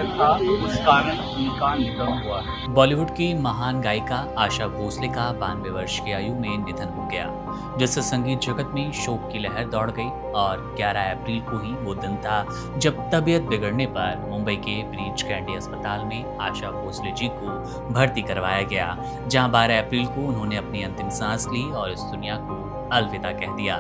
Career था, उस कारण उनका निधन हुआ है। बॉलीवुड की महान गायिका आशा भोसले का 92 वर्ष की आयु में निधन हो गया, जिससे संगीत जगत में शोक की लहर दौड़ गई। और 11 अप्रैल को ही वो दिन था जब तबीयत बिगड़ने पर मुंबई के ब्रीच कैंडी अस्पताल में आशा भोसले जी को भर्ती करवाया गया, जहां 12 अप्रैल को उन्होंने अपनी अंतिम सांस ली और इस दुनिया को अलविदा कह दिया।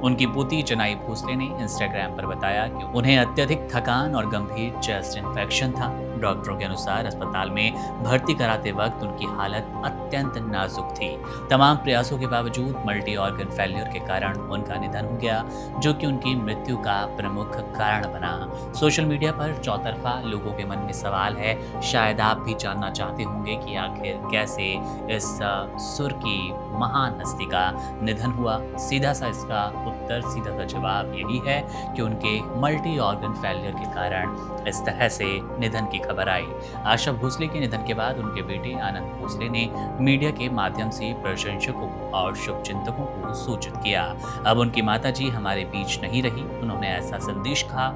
उनकी पोती जनाई भोसले ने इंस्टाग्राम पर बताया कि उन्हें अत्यधिक थकान और गंभीर चेस्ट इन्फेक्शन था। डॉक्टरों के अनुसार अस्पताल में भर्ती कराते वक्त उनकी हालत अत्यंत नाजुक थी। तमाम प्रयासों के बावजूद मल्टी ऑर्गन फेल्योर के कारण उनका निधन हो गया, जो कि उनकी मृत्यु का प्रमुख कारण बना। सोशल मीडिया पर चौतरफा लोगों के मन में सवाल है, शायद आप भी जानना चाहते होंगे कि आखिर कैसे इस सुर की महान हस्ती का निधन हुआ। सीधा सा इसका उत्तर, सीधा सा जवाब यही है कि उनके मल्टी ऑर्गन फेल्योर के कारण इस तरह से निधन की खबर आई। आशा भोसले के निधन के बाद उनके बेटे आनंद भोसले ने मीडिया के माध्यम से प्रशंसकों और शुभचिंतकों को सूचित किया। अब उनकी माताजी हमारे बीच नहीं रही, उन्होंने ऐसा संदेश कहा।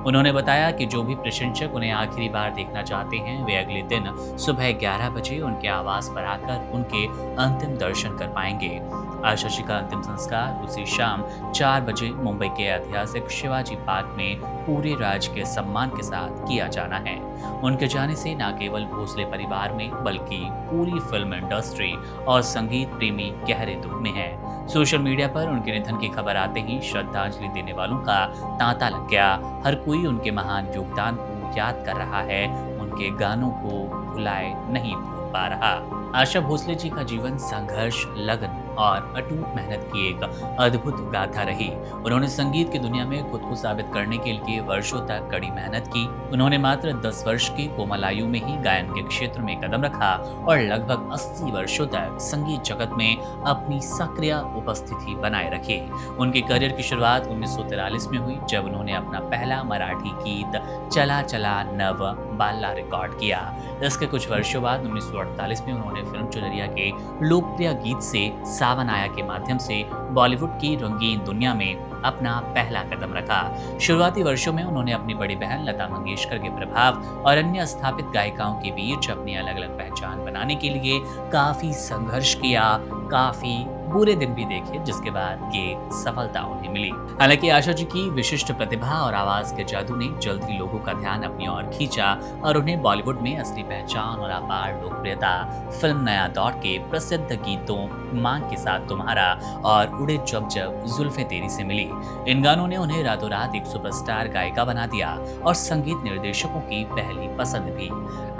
उन्होंने बताया कि जो भी प्रशंसक उन्हें आखिरी बार देखना चाहते हैं, वे अगले दिन सुबह 11 बजे उनके आवास पर आकर उनके अंतिम दर्शन कर पाएंगे। आशा जी का अंतिम संस्कार उसी शाम 4 बजे मुंबई के ऐतिहासिक शिवाजी पार्क में पूरे राजकीय सम्मान के साथ किया जाना है। उनके जाने से न केवल भोसले परिवार में बल्कि पूरी फिल्म इंडस्ट्री और संगीत प्रेमी गहरे दुख में है। सोशल मीडिया पर उनके निधन की खबर आते ही श्रद्धांजलि देने वालों का तांता लग गया। हर कोई उनके महान योगदान को याद कर रहा है, उनके गानों को भुलाए नहीं भूल पा रहा। आशा भोसले जी का जीवन संघर्ष, लगन और अटूट मेहनत की एक अद्भुत गाथा रही। उन्होंने संगीत की दुनिया में खुद को साबित करने के लिए वर्षों तक कड़ी मेहनत की। उन्होंने मात्र 10 वर्ष की कोमल आयु में ही गायन के क्षेत्र में कदम रखा और लगभग 80 वर्षों तक संगीत जगत में अपनी सक्रिय उपस्थिति बनाए रखी। उनके करियर की शुरुआत 1943 में हुई, जब उन्होंने अपना पहला मराठी गीत चला चला नव बाला रिकॉर्ड किया। इसके कुछ वर्षों बाद 1948 में उन्होंने फिल्म चुनरिया के लोकप्रिय गीत से सावन आया के माध्यम से बॉलीवुड की रंगीन दुनिया में अपना पहला कदम रखा। शुरुआती वर्षों में उन्होंने अपनी बड़ी बहन लता मंगेशकर के प्रभाव और अन्य स्थापित गायिकाओं के बीच अपनी अलग अलग पहचान बनाने के लिए काफी संघर्ष किया, काफी बुरे दिन भी देखे, जिसके बाद ये सफलता उन्हें मिली। हालांकि आशा जी की विशिष्ट प्रतिभा और आवाज के जादू ने जल्द ही लोगों का ध्यान अपनी ओर खींचा और उन्हें बॉलीवुड में असली पहचान और अपार लोकप्रियता फिल्म नया दौर के प्रसिद्ध गीतों मांग के साथ तुम्हारा और उड़े जब जब जुल्फे तेरी से मिली। इन गानों ने उन्हें रातों रात एक सुपरस्टार गायिका बना दिया और संगीत निर्देशकों की पहली पसंद भी।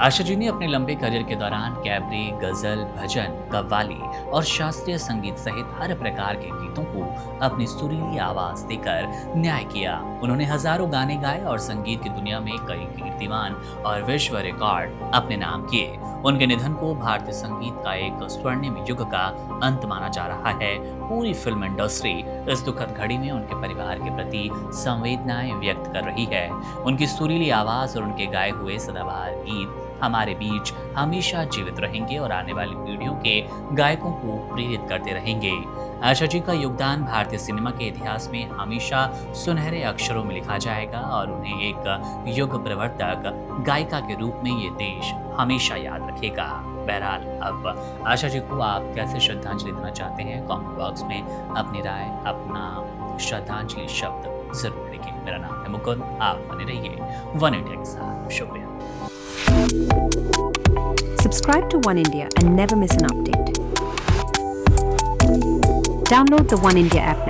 आशा जी ने अपने लंबे करियर के दौरान कैबरे, गजल, भजन, कव्वाली और शास्त्रीय संगीत सहित हर प्रकार के गीतों को अपनी सुरीली आवाज देकर न्याय किया। उन्होंने हजारों गाने गाए और संगीत की दुनिया में कई कीर्तिमान और विश्व रिकॉर्ड अपने नाम किए। उनके निधन को भारतीय संगीत का एक स्वर्णिम युग का अंत माना जा रहा है। पूरी फिल्म इंडस्ट्री इस दुखद घड़ी में उनके परिवार के प्रति संवेदनाएं व्यक्त कर रही है। उनकी सुरीली आवाज और उनके गाए हुए सदाबहार गीत हमारे बीच हमेशा जीवित रहेंगे और आने वाली पीढ़ियों के गायकों को प्रेरित करते रहेंगे। आशा जी का योगदान भारतीय सिनेमा के इतिहास में हमेशा सुनहरे अक्षरों में लिखा जाएगा और उन्हें एक युग प्रवर्तक गायिका के रूप में ये देश हमेशा याद रखेगा। बहरहाल, अब आशा जी को आप कैसे श्रद्धांजलि देना चाहते हैं, कमेंट बॉक्स में अपनी राय, अपना श्रद्धांजलि शब्द जरूर लिखें। मेरा नाम है मुकुंद, आप बने रहिए वन इंडिया के साथ। शुक्रिया। Subscribe to One India and never miss an update. Download the One India app now.